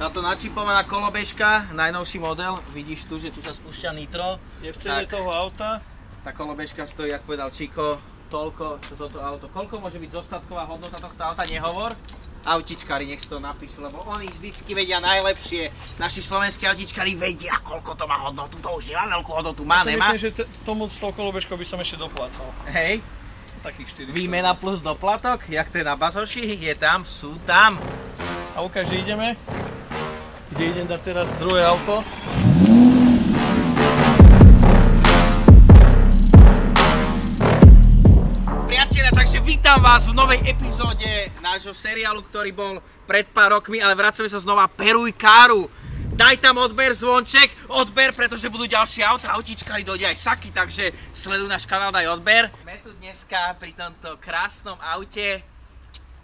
Táto načipovaná kolobežka, najnovší model, vidíš tu, že tu sa spúšťa nitro. Je v cene toho auta. Tá kolobežka stojí, ako povedal Čiko, toľko, čo toto auto. Koľko môže byť zostatková hodnota tohto auta, nehovor. Autičkári, nech si to napíšu, lebo oni vždycky vedia najlepšie. Naši slovenskí autičkári vedia, koľko to má hodnotu. To už nemá veľkú hodnotu, má, nemá? Myslím, že tomu s tou kolobežkou by som ešte doplácal. Hej. Takých 400. Výmena plus doplatok, jak to je na Bazoši, je tam, sú tam. A ukáž, že ideme. Kde idem dať teraz druhé auto. Priatelia, takže vítam vás v novej epizóde nášho seriálu, ktorý bol pred pár rokmi, ale vracame sa znova Peruj káru. Daj tam odber, zvonček, odber, pretože budú ďalšie auta, autičkári, dojde aj Saki, takže sleduj náš kanál, daj odber. Sme tu dneska pri tomto krásnom aute.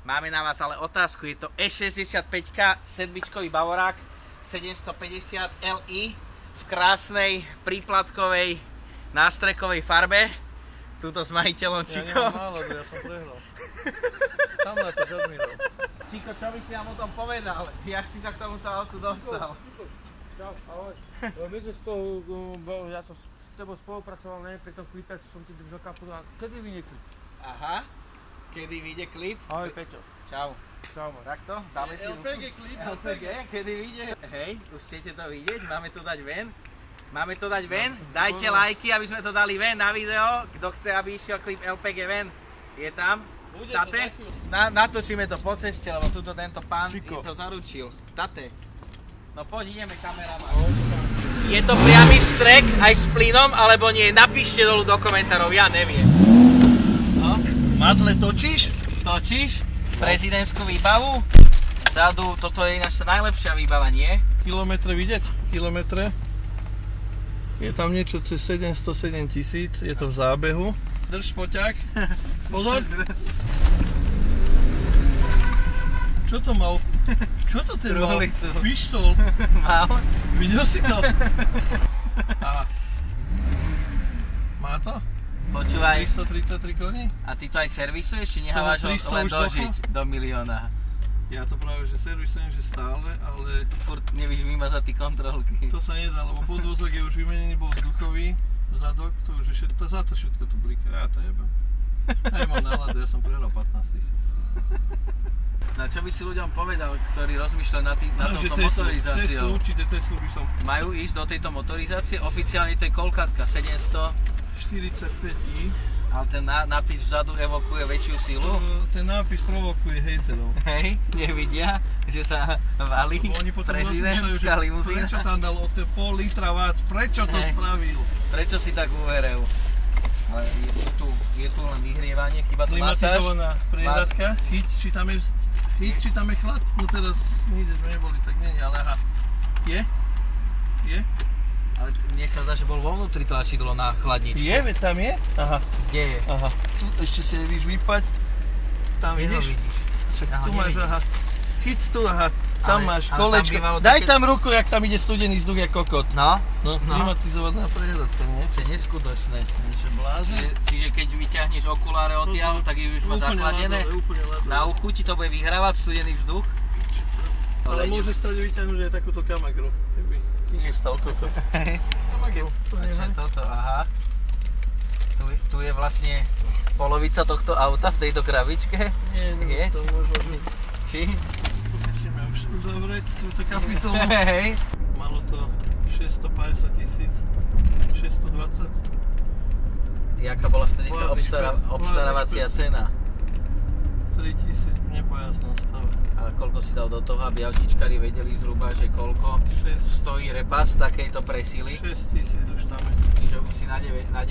Máme na vás ale otázku, je to E65 sedmičkový Bavorák 750 Li v krásnej príplatkovej nástrekovej farbe. Tuto s majiteľom Čiko. Ja nemám málo, ja som prehral. Tam na to, čo odmýval. Čiko, čo by si nám o tom povedal? Jak si sa k tomuto autu dostal? Čau, ahoj. My sme spolu, ja som s tebou spolupracoval, neviem, pri tom klipe som ti držal kaputu. Kedy vyjde klip? Aha, kedy vyjde klip? Ahoj, Peťo. Čau. Čau, man. Takto, dáme si LPG klip. LPG, kedy vyjde? Hej, už chcete to vidieť, máme to dať ven. Máme to dať ven, dajte lajky, aby sme to dali ven na video. Kto chce, aby išiel klip LPG ven, je tam. Tate, natočíme to po ceste, lebo tuto tento pán to zaručil. Tate, no poď, ideme kameraman. Je to priamy vstrek aj s plynom, alebo nie? Napíšte dolu do komentárov, ja neviem. No, Madle točíš? točíš prezidentskú výbavu. Vzadu, toto je naša najlepšia výbava, nie? Kilometre vidieť? Kilometre. Je tam niečo cez 707 000, je to v zábehu. Drž poťák. Pozor. Čo to mal? Čo to ten mal? Pištol. Mal. Videl si to? Aha. Má to? Počúvaj. 333 koní? A ty to aj servisuješ, či nehávaš ho 300 len už dožiť do milióna? Ja to práve že servisujem, že stále, ale Furt nevíš vymazať ty kontrolky. to sa nedá, lebo podvozok je už vymenený, bol vzduchový, zadok, to už je všetko, za to všetko to blíka, ja to jebem. Ja mám náladu, ja som prehral 15 000. No čo by si ľuďom povedal, ktorí rozmýšľajú nad touto motorizáciou? Teslu, určite Teslu by som... Majú ísť do tejto motorizácie? Oficiálne to je koľkátka? 745i. Ale ten nápis vzadu evokuje väčšiu silu? Ten nápis provokuje hejterov. Hej, nevidia, že sa valí prezidentská limuzína? Prečo tam dal o pol litra vác? Prečo to spravil? Prečo si tak uveril? Ale je tu len vyhrievanie, chyba tu masáž. Klimatizovaná prehradka. Chyť, či tam je chlad? No teraz nikde sme neboli, tak nie, ale aha. Je? Je? Ale mne sa zdá, že bol vo vnútri tlačidlo na chladničku. Je, veď tam je? Aha. Kde je? Aha. Tu ešte si nevíš vypať. Tam vidíš? Však tu máš, aha. Chyť tu, aha. Tam máš kolečko. Daj tam ruku, jak tam ide studený vzduch, jak kokot. No? No, klimatizovaná prehradka, nie? To je neskutočné. Niečo blázen. Čiže keď vyťahneš okuláre odtiaľ, tak ich už má zachladené. Na uchu ti to bude vyhrávať studený vzduch. Ale môže stať vyťahnuť aj takúto kamakru. Nie stal kokot. Kamakru. Toto, aha. Tu je vlastne polovica tohto auta v tejto krabičke. Nie, to možno byť. Či? Musíme už uzavrieť túto kapitolu. Hej. Malo to 650 000, 620. Jaká bola vtedy tá obstarávacia cena? 3000 v nepojaznom stave. A koľko si dal do toho, aby autičkári vedeli zhruba, že koľko stojí repas takejto presily? 6000 už tam je. Čiže už si na 9 000. Na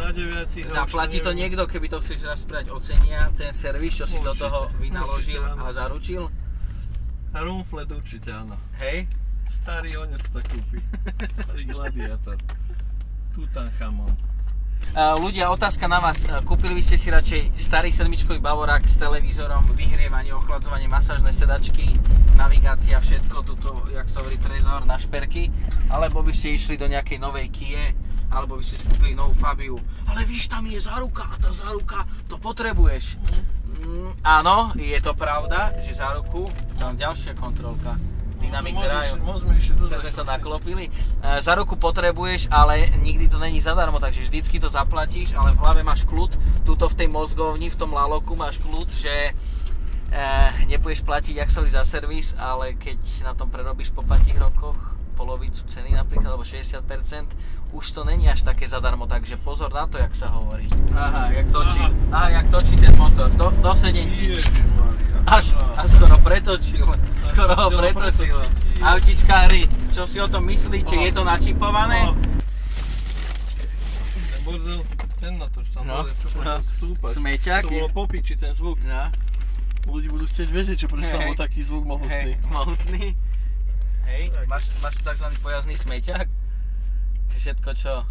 9 Zaplatí to niekto, keby to chceš raz sprať ocenia, ten servis, čo si do toho vynaložil a zaručil? Rumflet určite áno. Hej? Starý onec to kúpi. Starý gladiátor. Tutanchamon. Ľudia, otázka na vás. Kúpili by ste si radšej starý sedmičkový Bavorák s televízorom, vyhrievanie, ochladzovanie, masážne sedačky, navigácia, všetko, tuto, jak sa hovorí, trezor na šperky, alebo by ste išli do nejakej novej Kie, alebo by ste si kúpili novú Fabiu. Ale víš, tam je záruka a tá záruka, to potrebuješ. Áno, je to pravda, že záruku, tam ďalšia kontrolka. Dynamic Drive. Môžeme ešte dodať. Sme sa naklopili. Za ruku potrebuješ, ale nikdy to není zadarmo, takže vždycky to zaplatíš, ale v hlave máš kľud. Tuto v tej mozgovni, v tom laloku máš kľud, že nebudeš platiť aksoli za servis, ale keď na tom prerobíš po 5 rokoch polovicu ceny napríklad, alebo 60%, už to není až také zadarmo, takže pozor na to, jak sa hovorí. Aha, jak točí ten motor, do 7000. Až skoro pretočil. Skoro ho pretočil. Autičkári, čo si o tom myslíte? Je to načipované? Ten bordel, ten natoč tam bol, čo počal stúpať. Smeťak. To bolo popiči ten zvuk. Ľudí budú chcieť vedieť, čo prečo tam bol taký zvuk mohutný. Mohutný. Hej, máš tu tzv. Pojazdný smeťak? Všetko, čo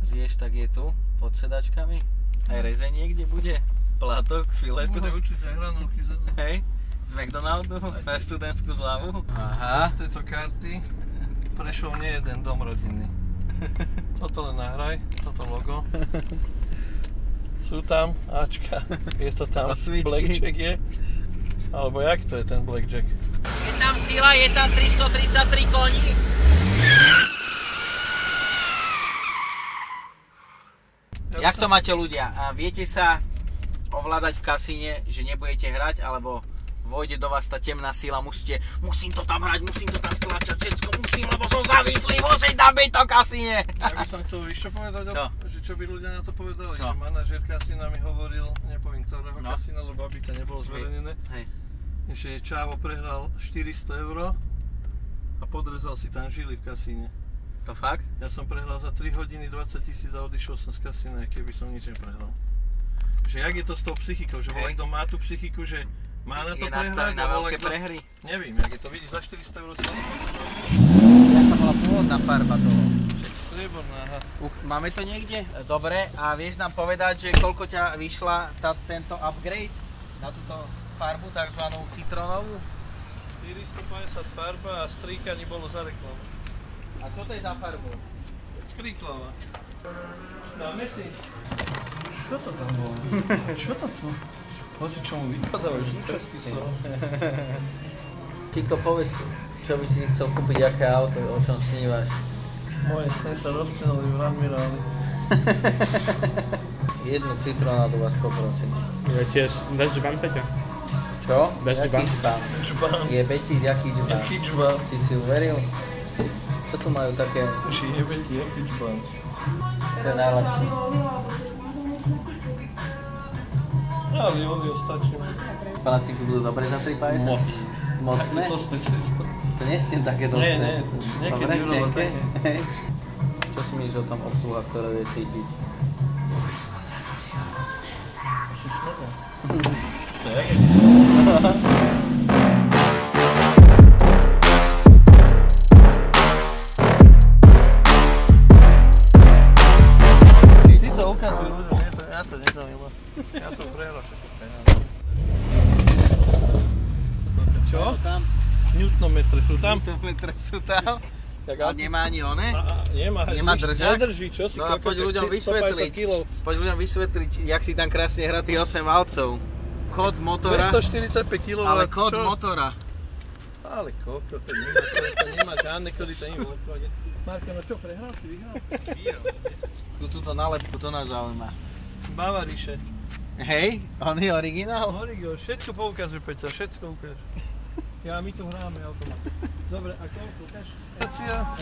zješ, tak je tu, pod sedačkami. Aj rezeň niekde bude. Plátok, filetu. Bude určite aj hranolky zadu. Hej, z McDonaldu, na študentskú zľavu. Aha. Z tejto karty prešiel nie jeden dom rodinný. Toto len nahraj, toto logo. Sú tam Ačka, je to tam, Blackjack je. Alebo jak to je ten Blackjack? Je tam sila, je tam 333 koní. Jak to máte ľudia? Viete sa ovládať v kasíne, že nebudete hrať, alebo vojde do vás tá temná sila, musím to tam hrať, musím to tam stlačať, všetko musím, lebo som závislý, musím tam byť to kasíne. Ja by som chcel čo povedať, že čo by ľudia na to povedali, že manažér kasína mi hovoril, nepoviem ktorého kasína, lebo aby to nebolo zverejnené, že Čávo prehral 400 € a podrezal si tam žily v kasíne. To fakt? Ja som prehral za 3 hodiny 20 000 a odišiel som z kasína, keby som nič neprehral. Že jak je to s tou psychikou, že niekto má tú psychiku, že má na to prehrať na veľké prehry? Neviem, jak je to, vidíš, za 400 € si to Jaká bola pôvodná farba toho? strieborná, aha. Máme to niekde? Dobre, a vieš nám povedať, že koľko ťa vyšla tento upgrade na túto farbu, takzvanú citronovú? 450 farba a strýkanie bolo za reklamu. A čo to je za farbu? Škriklava. Dáme si. Čo to tam bolo? Čo to tu? Hoci čo mu vypadávajú súčasky z toho. Kiko, povedz, čo by si chcel kúpiť, aké auto, o čom snívaš? Moje sny sa rozplynuli v admiráli. Jednu citronádu vás poprosím. Ja tiež, dáš džbán, Peťa? Čo? Dáš Jaký džbán? Džbán. Je Betis, jaký džbán? Jaký džbán? Si uveril? Čo tu majú také? Že jebe ti, jaký džbán? To je najlepšie. Ale oni stačí. Panáciky budú dobre za 3,50? Moc. Mocné? To ste cesto. To nie ste také dosť. Nie, niekedy tenké. Čo si myslíš o tom obsluha, ktoré vie cítiť? Si smrlo. Ty to ukazuj ľuďom, ja to nezaujíma. Ja som prehral všetko peniaze. Čo? Newtonometre sú tam? Newtonometre sú tam? A nemá ani one? Nemá držák? Nedrží, čo si no a poď ľuďom vysvetliť, jak si tam krásne hrá tých 8 valcov. Kód motora. 245 kW. Ale kód motora. Ale koľko, to nemá žiadne kody, to nie je Volkswagen. Marka, no čo, prehral si, vyhral? Túto nálepku, to nás zaujíma. Bavariše. Hej, on je originál? Originál, všetko poukazuj, Peťa, všetko ukáž. Ja, my tu hráme automat. Dobre, a koľko ukáž?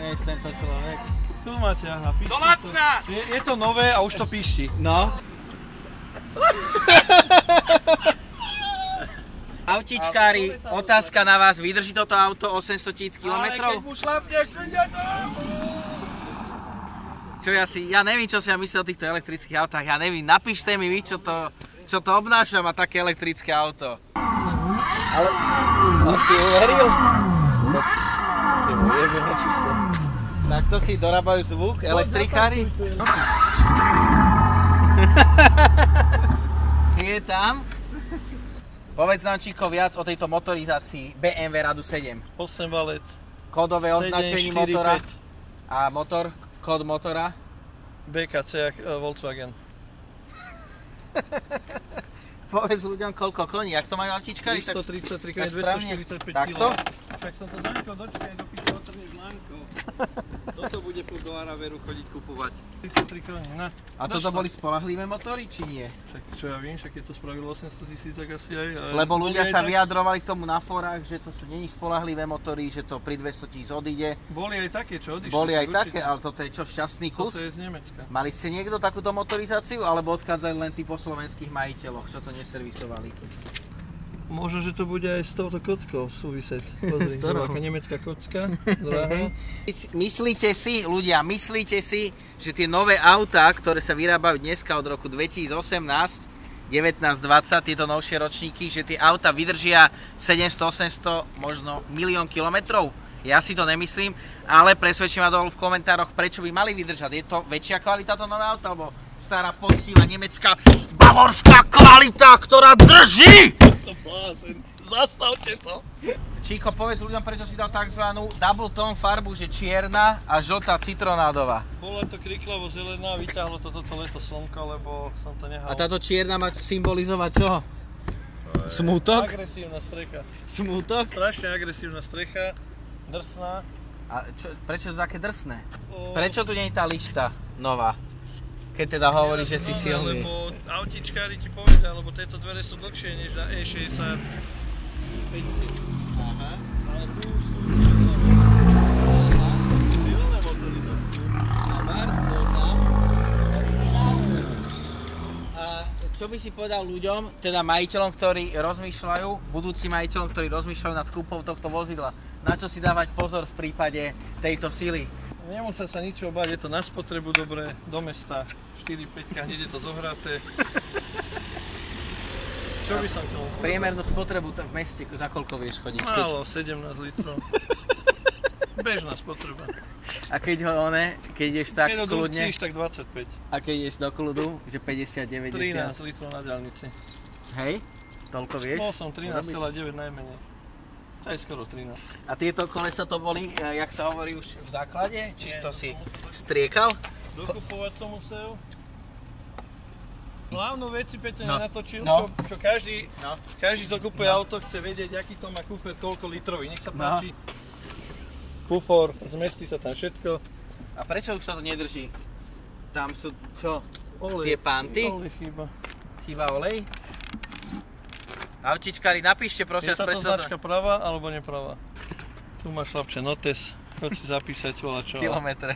Nech tento človek. Tu máte, aha, píšti to. Domácna! Je to nové a už to píšti. No. Autičkári, otázka na vás, vydrží toto auto 800 000 km? Ale keď mu šlapneš, vedia to! Ja neviem, čo si ja myslel o týchto elektrických autách, ja neviem, napíšte mi vy, čo to obnáša, má také elektrické auto. Ale, on si uveril? Tak to si dorábajú zvuk, elektrikári? Je tam? Povedz nám, Čiko, viac o tejto motorizácii BMW Radu 7. 8 valec. Kódové označenie motora a motor, kód motora? BKC jak Volkswagen. Povedz ľuďom, koľko koní, jak to majú autičkári? 333 kg, 245 kg. Takto? Však som to zanechal dočkať, do piče otrhneš Lanko. Toto bude po Doaraveru chodiť kupovať. 33 korony, na. A toto boli spolahlivé motory, či nie? Však čo ja viem, však keď to spravilo 800 000, tak asi aj... Lebo ľudia sa vyjadrovali k tomu na forách, že to sú není spolahlivé motory, že to pri 200 000 odíde. Boli aj také, čo odišli. Boli aj také, ale toto je čo, šťastný kus? Toto je z Nemecka. Mali ste niekto takúto motorizáciu, alebo odchádzajú len tí po slovenských majiteľoch, čo to neservisovali? Možno, že to bude aj s touto kockou súvisieť. Pozri, to je aká nemecká kocka, drahá. Myslíte si, ľudia, myslíte si, že tie nové autá, ktoré sa vyrábajú dneska od roku 2018, 19, 20, tieto novšie ročníky, že tie autá vydržia 700, 800, možno 1 000 000 kilometrov? Ja si to nemyslím, ale presvedčím ma dolu v komentároch, prečo by mali vydržať. Je to väčšia kvalita to nové auto, alebo stará poctivá nemecká bavorská kvalita, ktorá drží! To blázen, zastavte to! Číko, povedz ľuďom, prečo si dal takzvanú double tone farbu, že čierna a žltá citronádová. Bola to kriklavo zelená, vyťahlo to toto leto slnko, lebo som to nehal. A táto čierna má symbolizovať čo? Smútok? Agresívna strecha. Smútok? Strašne agresívna strecha, drsná. A prečo to také drsné? Prečo tu nie je tá lišta nová? Keď teda hovorí, že si silný. Lebo autičkári ti povedia, lebo tieto dvere sú dlhšie než na E65. Aha. Ale tu sú silné motory. A čo by si povedal ľuďom, teda majiteľom, ktorí rozmýšľajú, budúcim majiteľom, ktorí rozmýšľajú nad kúpou tohto vozidla, na čo si dávať pozor v prípade tejto sily? Nemusia sa ničo báť, je to na spotrebu dobré, do mesta, 4-5, hneď je to zohraté. Čo by som chcel? Priemernú spotrebu v meste, za koľko vieš chodiť? Málo, 17 litrov. Bežná spotreba. A keď ideš tak keď kľudne? Keď tak 25. A keď ideš do kľudu, že 50, 90? 13 litrov na diaľnici. Hej? Toľko vieš? Bol som 13,9 najmenej. Aj skoro 13. A tieto kolesa to boli, jak sa hovorí už v základe? Či to si striekal? Dokupovať som musel. Hlavnú vec si Peťo nenatočil, No. čo každý, kto kupuje auto, chce vedieť, aký to má kufor, koľko litrový. Nech sa páči. Kufor, zmestí sa tam všetko. A prečo už sa to nedrží? Tam sú čo? Olej. Tie panty? Olej chýba. Chýba olej? Autičkári, napíšte prosím, Je táto prečo značka pravá alebo nepravá? Tu máš chlapče notes, choď si zapísať volačo. Kilometre.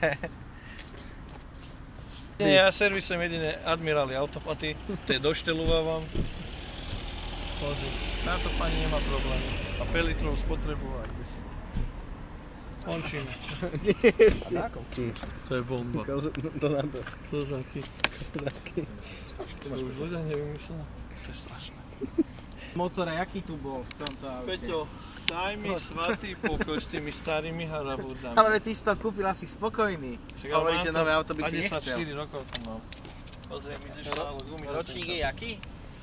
Nie, ja servisujem jedine Admirály autopaty, to je doštelúvavam. Pozri, táto pani nemá problém. A 5 litrov spotrebu aj kde si. Končíme. To je bomba. To na to. Kozáky. To už ľudia nevymysleli. To je strašné. Motor, jaký tu bol v tomto aute? Peťo, daj mi svatý pokoj s tými starými harabúdami. Ale ty si to kúpil asi spokojný. Hovoríš, že nové auto by si nechcel. 54 rokov to mám. Pozriem, ideš málo gumy. Ročník je jaký?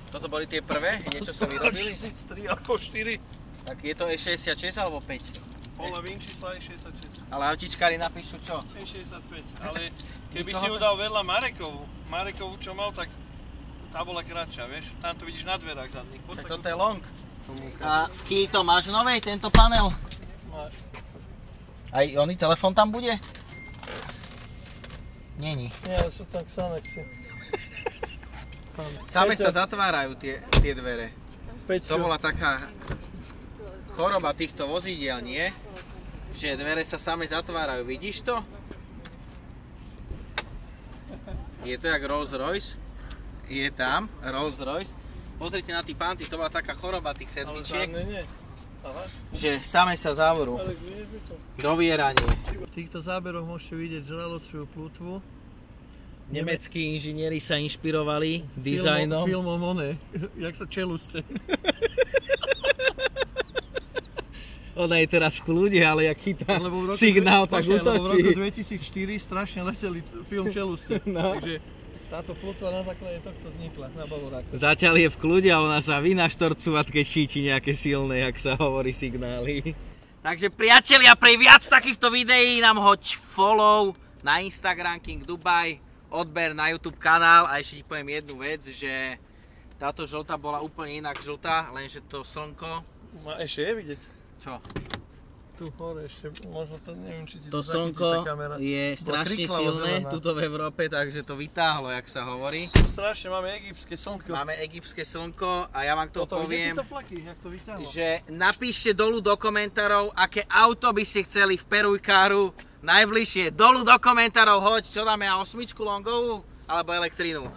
Toto boli tie prvé? Niečo sa vyrobili? 2003 alebo 4. Tak je to E66 alebo 5? Pola Vinčísla E66. Ale autičkári napíšu čo? E65. Ale keby si ju dal vedľa Marekovú čo mal, tak tá bola kratšia, vieš? Tam to vidíš na dverách zadných. Tak toto je long. A v Kii to máš novej, tento panel? Máš. Aj oný telefón tam bude? Není. Nie, ale sú tam Xanexy. Same sa zatvárajú tie dvere. Peťo. To bola taká choroba týchto vozidiel, nie? Že dvere sa same zatvárajú. Vidíš to? Je to jak Rolls Royce. Je tam Rolls Royce. Pozrite na tí panty, to bola taká choroba tých sedmičiek. Ale nie. Aha. Že same sa zavorú. Ale vieš by to. Dovieranie. V týchto záberoch môžete vidieť žralociu plútvu. Nemeckí inžinieri sa inšpirovali dizajnom. Filmom one, jak sa čelusce. Ona je teraz v kľude, ale jak chytá signál, tak útočí. V roku 2004 strašne leteli film Čelusce. No. Takže táto plutva na základe tohto vznikla na Bavoráku. Zatiaľ je v kľude, ale ona sa vy naštorcovať, keď chytí nejaké silné, jak sa hovorí, signály. Takže priatelia, pre viac takýchto videí nám hoď follow na Instagram King Dubai, odber na YouTube kanál a ešte ti poviem jednu vec, že táto žltá bola úplne inak žltá, lenže to slnko... Ešte je vidieť? Čo? tu hore ešte, možno to neviem, či ti to slnko je strašne silné tuto v Európe, takže to vytáhlo, jak sa hovorí. Strašne, máme egyptské slnko. Máme egyptské slnko a ja vám to poviem, jak to vytáhlo? že napíšte dolu do komentárov, aké auto by ste chceli v Peruvikáru najbližšie. Dolu do komentárov hoď, čo dáme, A8 longovú alebo elektrínu.